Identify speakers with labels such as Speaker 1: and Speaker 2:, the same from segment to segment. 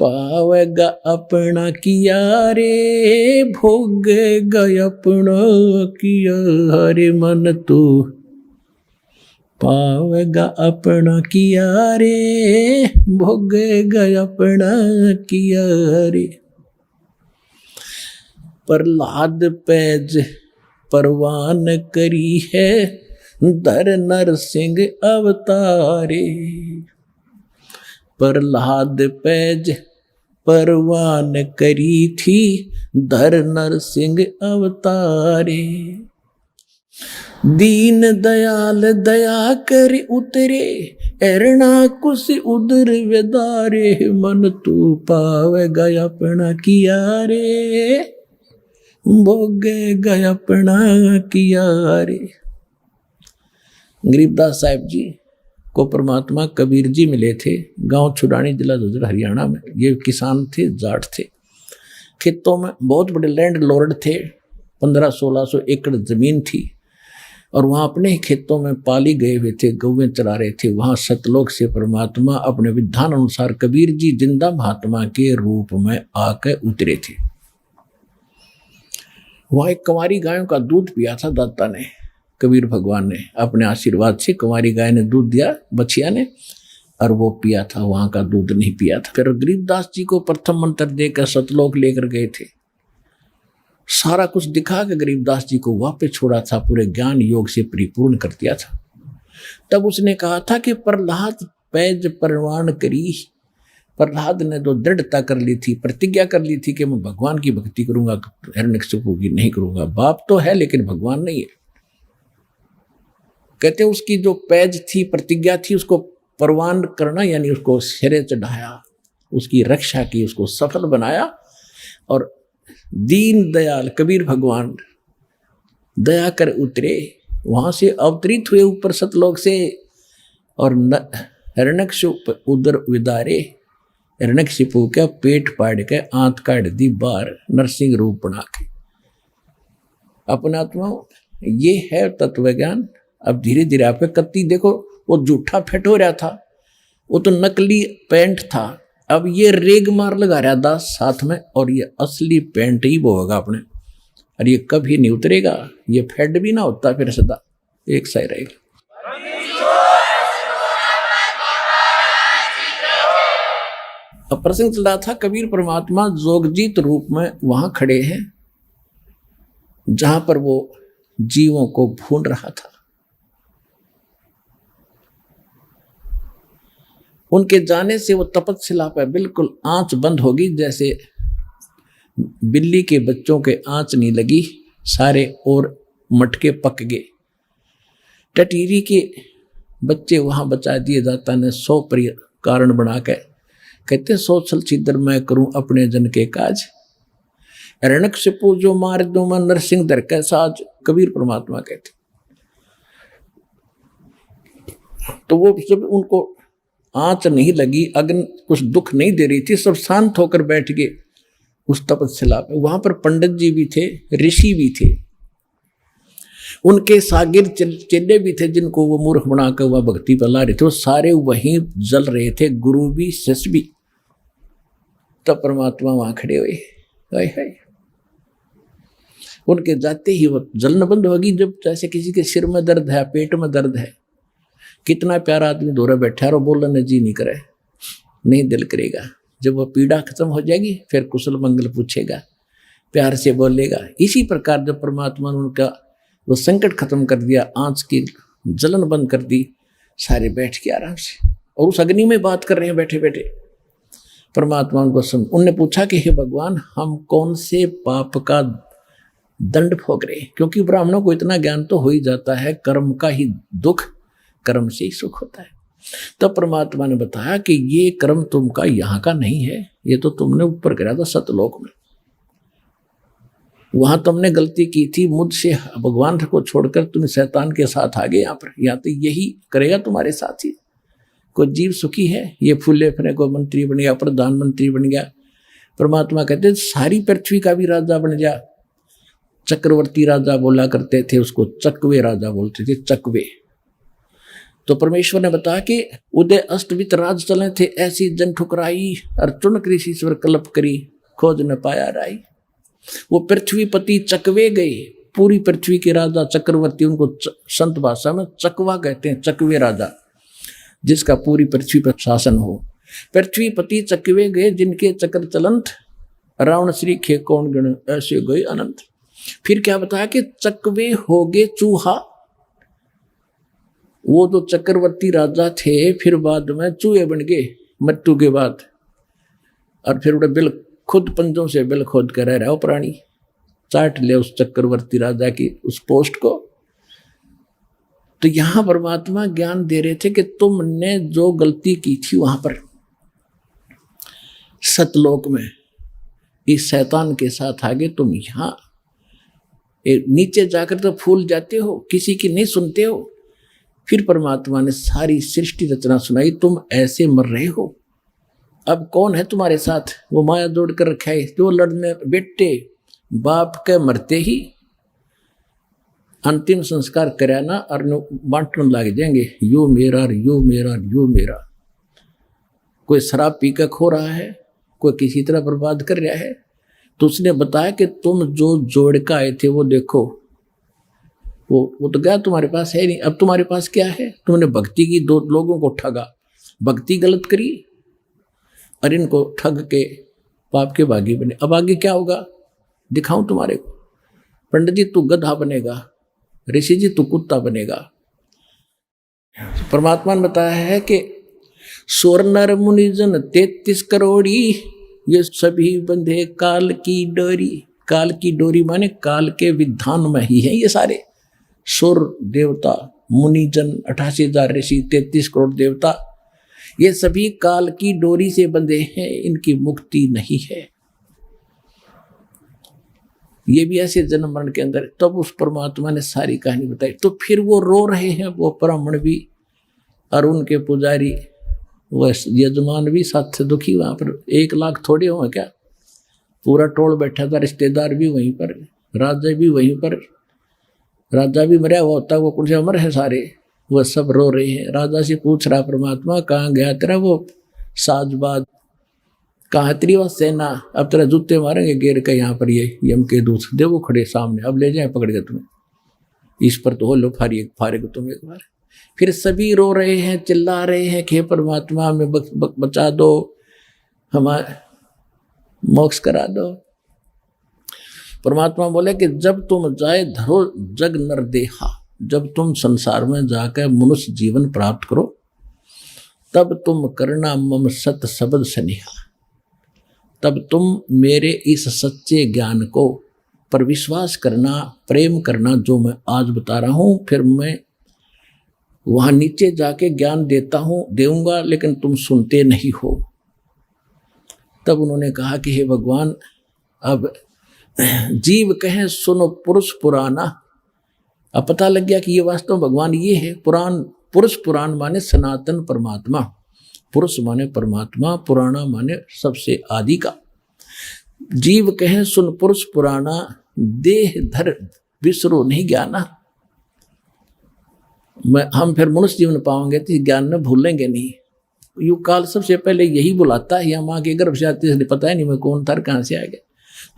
Speaker 1: पावेगा अपना किया रे, भोगेगा अपना किया रे मन तू, पावेगा अपना किया रे, भोगेगा अपना किया रे। प्रहलाद पैज परवान करी है, धर नरसिंह अवतारे। प्रहलाद पैज परवान करी थी, धर नरसिंह अवतारे। दीन दयाल दया कर उतरे, एरना कुछ उदर वेदारे, मन तू पावेगा अपना किया रे, भोगेगा अपना किया रे। गरीबदास साहिब जी को परमात्मा कबीर जी मिले थे, गांव छुड़ानी जिला झज्जर हरियाणा में। ये किसान थे, जाट थे, खेतों में बहुत बड़े लैंड लॉर्ड थे, 1500-1600 एकड़ जमीन थी, और वहाँ अपने ही खेतों में पाली गए हुए थे, गौवें चरा रहे थे। वहाँ सतलोक से परमात्मा अपने विधान अनुसार कबीर जी जिंदा महात्मा के रूप में आकर उतरे थे। वहाँ एक कंवारी गायों का दूध पिया था दाता ने, कबीर भगवान ने अपने आशीर्वाद से कंवारी गाय ने दूध दिया बछिया ने, और वो पिया था, वहाँ का दूध नहीं पिया था। फिर गरीबदास जी को प्रथम मंत्र देकर सतलोक लेकर गए थे, सारा कुछ दिखा के गरीबदास जी को वापस छोड़ा था, पूरे ज्ञान योग से परिपूर्ण कर दिया था। तब उसने कहा था कि प्रहलाद पैज परवान करी। प्रहलाद ने तो दृढ़ता कर ली थी, प्रतिज्ञा कर ली थी कि मैं भगवान की भक्ति करूंगा, हिरण्यकशिपु की नहीं करूंगा। बाप तो है लेकिन भगवान नहीं है। कहते उसकी जो पैज थी, प्रतिज्ञा थी, उसको परवान करना, यानी उसको सिरे चढ़ाया, उसकी रक्षा की, उसको सफल बनाया। और दीन दयाल कबीर भगवान दया कर उतरे, वहां से अवतरित हुए ऊपर सतलोक से, और हिरण्यकशिपु उदर विदारे, हिरण्यकशिपु का पेट फाड़ के आंत काट दी बाहर, नरसिंह रूप बना के। अपना आत्मा ये है तत्व ज्ञान। अब धीरे धीरे आपके कत्ती देखो, वो जूठा फेट हो रहा था, वो तो नकली पेंट था, अब ये रेग मार लगा रहा दास साथ में, और ये असली पेंट ही वो होगा अपने, और ये कभी नहीं उतरेगा, ये फेड भी ना होता, फिर सदा एक सा ही रहेगा। अब प्रसंग चल रहा था, कबीर परमात्मा जोगजीत रूप में वहां खड़े हैं जहां पर वो जीवों को भून रहा था। उनके जाने से वो तपस्या पे बिल्कुल आंच बंद होगी, जैसे बिल्ली के बच्चों के आंच नहीं लगी, सारे और मटके पक गए। टटीरी के बच्चे वहां बचा दिए दाता ने 100 कारण बना के। कहते 100 छल छिद्र मैं करूं अपने जन के काज, हिरण्यकशिपु जो मार दूं मैं नरसिंह धर के साज, कबीर परमात्मा कहते। तो वो जब उनको आंच नहीं लगी, अग्नि कुछ दुख नहीं दे रही थी, सब शांत होकर बैठ गए उस तपस्या पे। वहां पर पंडित जी भी थे, ऋषि भी थे, उनके सागिर चेले भी थे, जिनको वो मूर्ख बनाकर वह भक्ति पर ला रहे थे, वो सारे वहीं जल रहे थे, गुरु भी शिष्य भी। तब परमात्मा वहां खड़े हुए, हाय हाय, उनके जाते ही वो जलन बंद होगी। जब जैसे किसी के सिर में दर्द है, पेट में दर्द है, कितना प्यारा आदमी दोरा बैठा और बोलने जी नहीं करे, नहीं दिल करेगा। जब वो पीड़ा खत्म हो जाएगी फिर कुशल मंगल पूछेगा, प्यार से बोलेगा। इसी प्रकार जब परमात्मा ने उनका वो संकट खत्म कर दिया, आंच की जलन बंद कर दी, सारे बैठ के आराम से, और उस अग्नि में बात कर रहे हैं बैठे बैठे। परमात्मा उनको उनने पूछा कि हे भगवान, हम कौन से पाप का दंड भोग रहे हैं? क्योंकि ब्राह्मणों को इतना ज्ञान तो हो ही जाता है, कर्म का ही दुख, कर्म से ही सुख होता है। तब परमात्मा ने बताया कि ये कर्म तुमका यहाँ का नहीं है, ये तो तुमने ऊपर करा था सतलोक में, वहां तुमने गलती की थी, मुझसे भगवान को छोड़कर तुम शैतान के साथ आ गए यहाँ पर। यहाँ तो यही करेगा तुम्हारे साथ ही। कोई जीव सुखी है, ये फूले फले को मंत्री बन गया, प्रधानमंत्री बन गया। परमात्मा कहते सारी पृथ्वी का भी राजा बन जा। चक्रवर्ती राजा बोला करते थे, उसको चकवे राजा बोलते थे, चकवे। तो परमेश्वर ने बताया कि उदय अस्तवित राज चले थे, ऐसी जन ठुकराई और चुनक ऋषिश्वर कल्प करी, खोज न पाया राई। वो पृथ्वीपति चकवे गए, पूरी पृथ्वी के राजा चक्रवर्ती, उनको संत भाषा में चकवा कहते हैं, चकवे राजा, जिसका पूरी पृथ्वी पर शासन हो। पृथ्वीपति चकवे गए, जिनके चक्र चलंत, रावण श्री खे कौन गण, ऐसे गए अनंत। फिर क्या बताया कि चकवे हो गए चूहा, वो तो चक्रवर्ती राजा थे, फिर बाद में चूहे बन गए मृत्यु के बाद, और फिर उन्हें बिल खुद पंजों से बिल खोद कर रह रहा हो प्राणी, चाट ले उस चक्रवर्ती राजा की उस पोस्ट को। तो यहां परमात्मा ज्ञान दे रहे थे कि तुमने जो गलती की थी वहां पर सतलोक में इस शैतान के साथ आगे तुम यहां नीचे जाकर तो फूल जाते हो, किसी की नहीं सुनते हो। फिर परमात्मा ने सारी सृष्टि रचना सुनाई, तुम ऐसे मर रहे हो, अब कौन है तुम्हारे साथ? वो माया जोड़ कर रखा है, जो लड़ने बेटे बाप के मरते ही अंतिम संस्कार कराना और बांटने लग जाएंगे, यो मेरा यो मेरा यो मेरा। कोई शराब पीकर खो रहा है, कोई किसी तरह बर्बाद कर रहा है, तो उसने बताया कि तुम जो जोड़ का आए थे वो देखो, वो तो गया, तुम्हारे पास है नहीं। अब तुम्हारे पास क्या है? तुमने भक्ति की, दो लोगों को ठगा, भक्ति गलत करी और इनको ठग के पाप के भागी बने। अब आगे क्या होगा दिखाऊं तुम्हारे को। पंडित जी तू गधा बनेगा, ऋषि जी तू कुत्ता बनेगा। परमात्मा ने बताया है कि सोर नर मुनिजन 33 करोड़ी, ये सभी बंधे काल की डोरी। काल की डोरी माने काल के विधान में ही है ये सारे। सुर देवता, मुनिजन, 88,000 ऋषि, 33 करोड़ देवता, ये सभी काल की डोरी से बंधे हैं, इनकी मुक्ति नहीं है। ये भी ऐसे जन्म मरण के अंदर। तब उस परमात्मा ने सारी कहानी बताई। तो फिर वो रो रहे हैं, वो ब्राह्मण भी और उनके पुजारी, वो यजमान भी साथ से दुखी। वहां पर 1 लाख थोड़े हुए क्या, पूरा टोल बैठा था, रिश्तेदार भी वहीं पर, राजा भी वहीं पर। राजा भी मरा हुआ होता, वो कुछ अमर है सारे, वो सब रो रहे हैं। राजा से पूछ रहा परमात्मा, कहाँ गया तेरा वो साजबाज, कहाँ तेरी वो सेना? अब तेरा जूते मारेंगे घेर के यहाँ पर ये यम के दूत, दे वो खड़े सामने, अब ले जाए पकड़ के तुम्हें, इस पर तो हो लो फारेग तुम एक बार। फिर सभी रो रहे हैं, चिल्ला रहे हैं कि परमात्मा हमें बचा दो, हमारा मोक्ष करा दो। परमात्मा बोले कि जब तुम जाए धरो जग नर देहा, जब तुम संसार में जाकर मनुष्य जीवन प्राप्त करो, तब तुम करना मम सत शब्द स्नेहा, तब तुम मेरे इस सच्चे ज्ञान को पर विश्वास करना, प्रेम करना, जो मैं आज बता रहा हूँ। फिर मैं वहां नीचे जाके ज्ञान देऊंगा, लेकिन तुम सुनते नहीं हो। तब उन्होंने कहा कि हे भगवान, अब जीव कहें सुनो पुरुष पुराना। अब पता लग गया कि ये वास्तव भगवान ये है। पुराण, पुरुष पुराण माने सनातन परमात्मा, पुरुष माने परमात्मा, पुराना माने सबसे आदि का। जीव कहें सुन पुरुष पुराना, देह धर विसरो नहीं ज्ञाना। हम फिर मनुष्य जीवन पाओगे तो ज्ञान में भूलेंगे नहीं। युग काल सबसे पहले यही बुलाता है, या माँ के गर्भ से आते इसलिए पता ही नहीं मैं कौन था, कहाँ से आ गया।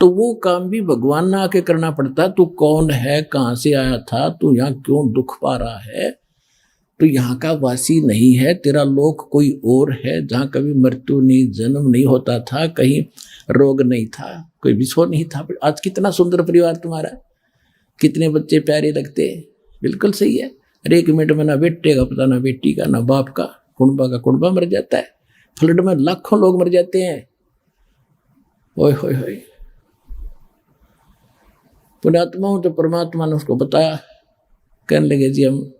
Speaker 1: तो वो काम भी भगवान ने आके करना पड़ता। तू कौन है, कहाँ से आया था, तू यहाँ क्यों दुख पा रहा है, तो यहाँ का वासी नहीं है, तेरा लोक कोई और है, जहाँ कभी मृत्यु नहीं, जन्म नहीं होता था, कहीं रोग नहीं था, कोई विषय नहीं था। आज कितना सुंदर परिवार तुम्हारा, कितने बच्चे प्यारे लगते, बिल्कुल सही है। अरे 1 मिनट में ना बेटे का पता, ना बेटी का, ना बाप का, कुंबा का कुंबा मर जाता है। फ्लड में लाखों लोग मर जाते हैं। ओए होए होए। पुण्यात्मा हूं तो परमात्मा ने उसको बताया, कहने लगे जी हम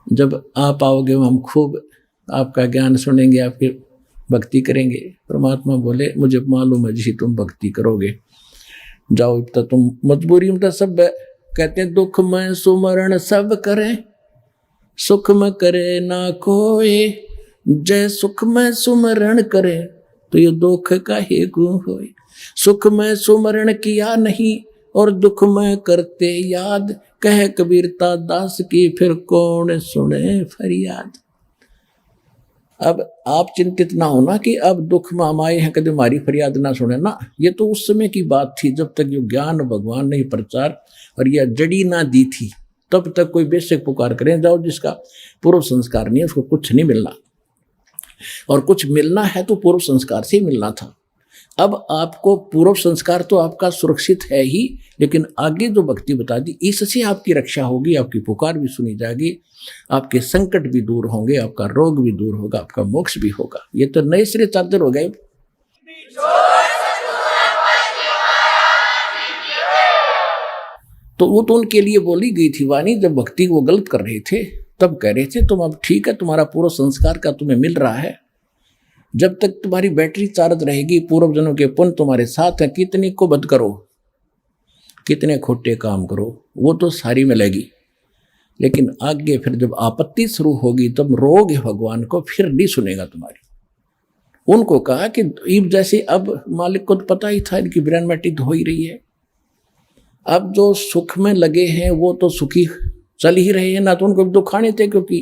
Speaker 1: जब आप आओगे हम खूब आपका ज्ञान सुनेंगे, आपकी भक्ति करेंगे। परमात्मा बोले मुझे मालूम है जी तुम भक्ति करोगे, जाओ अब तक तुम मजबूरी में तो सब कहते हैं दुख में सुमरण सब करें, सुख में करे ना कोई, जय सुख में सुमरण करे तो ये दुख का ही गुण होए। सुख में सुमरण किया नहीं और दुख में करते याद, कह कबीरता दास की फिर कौन सुने फरियाद। अब आप चिंतित ना होना कि अब दुख में हम आए हैं, कभी हमारी फरियाद ना सुने ना। ये तो उस समय की बात थी जब तक ये ज्ञान भगवान ने प्रचार और यह जड़ी ना दी थी, तब तक कोई बेशक पुकार करें जाओ, जिसका पूर्व संस्कार नहीं है उसको कुछ नहीं मिलना, और कुछ मिलना है तो पूर्व संस्कार से ही मिलना था। अब आपको पूर्व संस्कार तो आपका सुरक्षित है ही, लेकिन आगे जो भक्ति बता दी इससे आपकी रक्षा होगी, आपकी पुकार भी सुनी जाएगी, आपके संकट भी दूर होंगे, आपका रोग भी दूर होगा, आपका मोक्ष भी होगा। ये तो नए सिरे चादर हो गए। तो वो तो उनके लिए बोली गई थी वाणी, जब भक्ति वो गलत कर रहे थे तब कह रहे थे तुम अब ठीक है, तुम्हारा पूर्व संस्कार का तुम्हें मिल रहा है, जब तक तुम्हारी बैटरी चार्ज रहेगी, पूर्व जन्म के पुण्य तुम्हारे साथ है, कितनी को बद करो, कितने खोटे काम करो, वो तो सारी मिलेगी। लेकिन आगे फिर जब आपत्ति शुरू होगी तब रोग है भगवान को, फिर नहीं सुनेगा तुम्हारी। उनको कहा कि ईब जैसे अब मालिक को तो पता ही था इनकी ब्रेन मैटी हो ही रही है, अब जो सुख में लगे हैं वो तो सुखी चल ही रहे हैं ना, तो उनको दुखाने थे, क्योंकि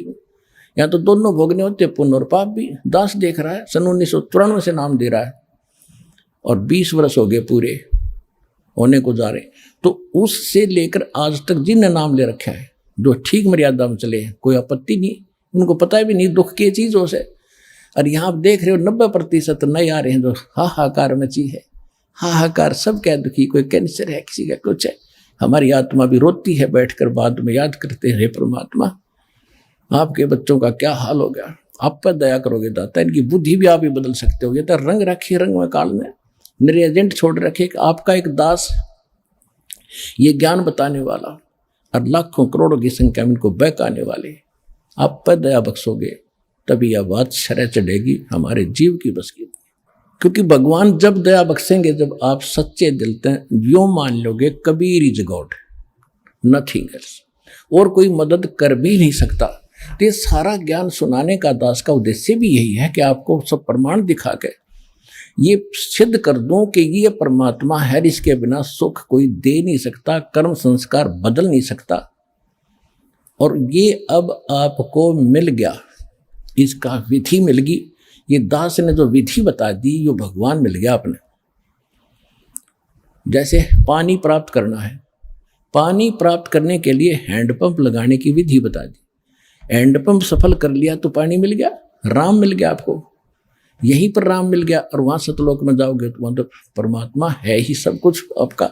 Speaker 1: यहाँ तो दोनों भोगने होते, पुण्य और पाप भी। दास देख रहा है, सन 1994 से नाम दे रहा है और 20 वर्ष हो गए पूरे होने को जा रहे, तो उससे लेकर आज तक जिनने नाम ले रखा है, जो ठीक मर्यादा में चले हैं, कोई आपत्ति नहीं, उनको पता भी नहीं दुख की चीज़ों से। और यहाँ आप देख रहे हो 90% नए आ रहे हैं जो हाहाकार मची है, हाहाकार सब क्या दुखी, कोई कैंसर है, किसी का कुछ है। हमारी आत्मा भी रोती है बैठकर, बाद में याद करते हैं, हे परमात्मा आपके बच्चों का क्या हाल हो गया, आप पर दया करोगे दाता, इनकी बुद्धि भी आप ही बदल सकते हो। ये तो रंग रखी रंग में काल में मेरे एजेंट छोड़ रखे, आपका एक दास ये ज्ञान बताने वाला और लाखों करोड़ों की संख्या में इनको बहकाने वाले, आप पर दया बख्शोगे तभी यह बात शरह चढ़ेगी हमारे जीव की बस की। क्योंकि भगवान जब दया बख्शेंगे जब आप सच्चे दिल से यो मान लोगे Kabir is God, nothing else, और कोई मदद कर भी नहीं सकता। तो ये सारा ज्ञान सुनाने का दास का उद्देश्य भी यही है कि आपको सब प्रमाण दिखा के ये सिद्ध कर दूं कि ये परमात्मा है, इसके बिना सुख कोई दे नहीं सकता, कर्म संस्कार बदल नहीं सकता। और ये अब आपको मिल गया, इसका विधि मिल गई, ये दास ने जो विधि बता दी ये भगवान मिल गया आपने। जैसे पानी प्राप्त करना है, पानी प्राप्त करने के लिए हैंडपंप लगाने की विधि बता दी, हैंडपंप सफल कर लिया तो पानी मिल गया, राम मिल गया आपको, यहीं पर राम मिल गया। और वहाँ सतलोक में जाओगे तो वहाँ तो परमात्मा है ही सब कुछ आपका,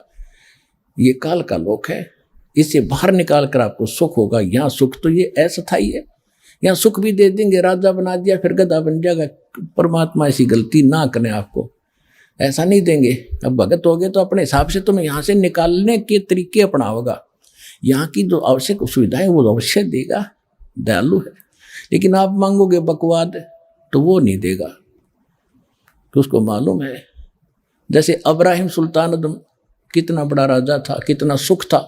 Speaker 1: ये काल का लोक है, इससे बाहर निकाल कर आपको सुख होगा। यहाँ सुख तो ये अस्थायी है, यहाँ सुख भी दे देंगे, राजा बना दिया फिर गधा बन जाएगा। परमात्मा ऐसी गलती ना करें, आपको ऐसा नहीं देंगे। अब भगत हो गए तो अपने हिसाब से तुम्हें यहाँ से निकालने के तरीके अपनाओगा, यहाँ की जो आवश्यक सुविधाएं वो अवश्य देगा, दयालु है। लेकिन आप मांगोगे बकवाद तो वो नहीं देगा, तो उसको मालूम है। जैसे अब्राहिम सुल्तान अदम कितना बड़ा राजा था, कितना सुख था,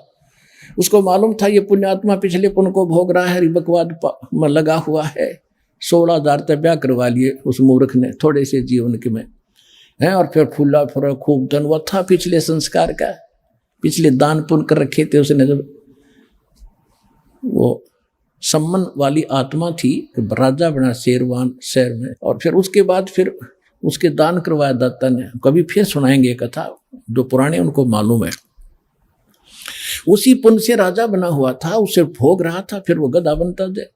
Speaker 1: उसको मालूम था ये पुण्यात्मा पिछले पुण्य को भोग रहा है, बकवाद में लगा हुआ है। 16,000 तक ब्याह करवा लिए उस मूर्ख ने थोड़े से जीवन के में है, और फिर फूला फुरा खूब धन वो था पिछले संस्कार का, पिछले दान पुण्य कर रखे थे उसने। जब वो सम्मान वाली आत्मा थी, राजा बना शेरवान शहर में, और फिर उसके बाद फिर उसके दान करवाया दाता ने। कभी फिर सुनाएंगे कथा, जो पुराने उनको मालूम है। उसी पुण्य से राजा बना हुआ था, उसे भोग रहा था, फिर वो गधा बनता जाए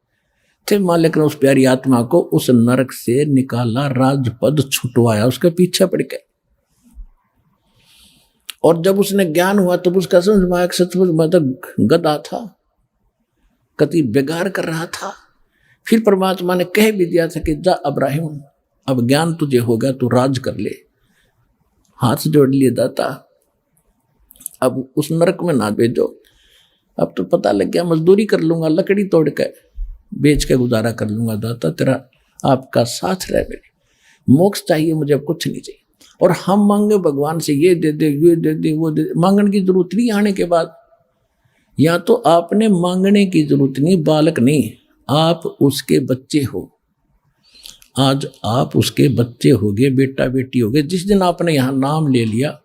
Speaker 1: थे। मालिक ने उस प्यारी आत्मा को उस नरक से निकाला, राजपद छुटवाया, उसके पीछे पड़ गए। और जब उसने ज्ञान हुआ तब उसका समझ में आया सचमुच मैं तो गधा था, कति बेगार कर रहा था। फिर परमात्मा ने कह भी दिया था कि जा अब्राहिम, अब ज्ञान तुझे होगा, तू राज कर ले। हाथ जोड़ लिए दाता, अब उस नरक में ना भेजो। अब तो पता लग गया मजदूरी कर लूंगा, लकड़ी तोड़ के बेच के गुजारा कर लूंगा दाता, तेरा आपका साथ रहे, मेरे मोक्ष चाहिए मुझे, अब कुछ नहीं चाहिए। और हम मांगे भगवान से ये दे दे, ये दे दे, वो दे, मांगने की जरूरत नहीं। आने के बाद या तो आपने मांगने की जरूरत नहीं, बालक नहीं, आप उसके बच्चे हो। आज आप उसके बच्चे होगे, बेटा बेटी होगे। जिस दिन आपने यहाँ नाम ले लिया,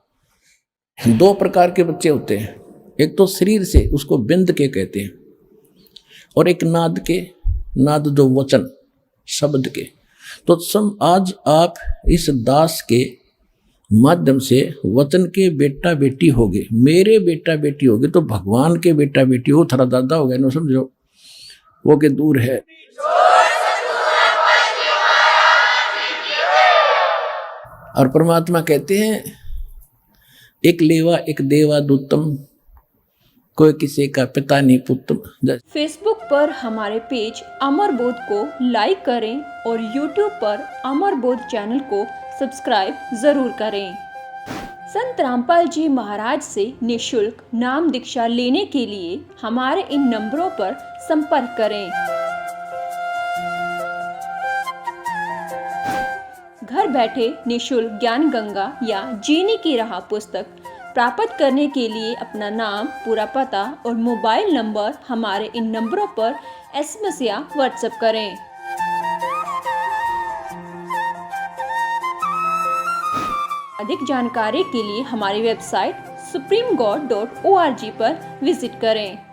Speaker 1: 2 प्रकार के बच्चे होते हैं। एक तो शरीर से, उसको बिंद के कहते हैं, और एक नाद के, नाद जो वचन शब्द के। तो आज आप इस दास के माध्यम से वचन के बेटा बेटी होगे, मेरे बेटा बेटी होगे, तो भगवान के बेटा बेटी हो, थारा दादा हो गया ना, समझो वो के दूर है। और परमात्मा कहते हैं एक लेवा एक देवा दूतम, कोई किसी का पिता नहीं पुत्र।
Speaker 2: फेसबुक पर हमारे पेज अमर बोध को लाइक करें और यूट्यूब पर अमर बोध चैनल को सब्सक्राइब जरूर करें। संत रामपाल जी महाराज से निःशुल्क नाम दीक्षा लेने के लिए हमारे इन नंबरों पर संपर्क करें। घर बैठे निःशुल्क ज्ञान गंगा या जीने की राह पुस्तक प्राप्त करने के लिए अपना नाम, पूरा पता और मोबाइल नंबर हमारे इन नंबरों पर SMS या व्हाट्सएप करें। अधिक जानकारी के लिए हमारी वेबसाइट supremegod.org पर विजिट करें।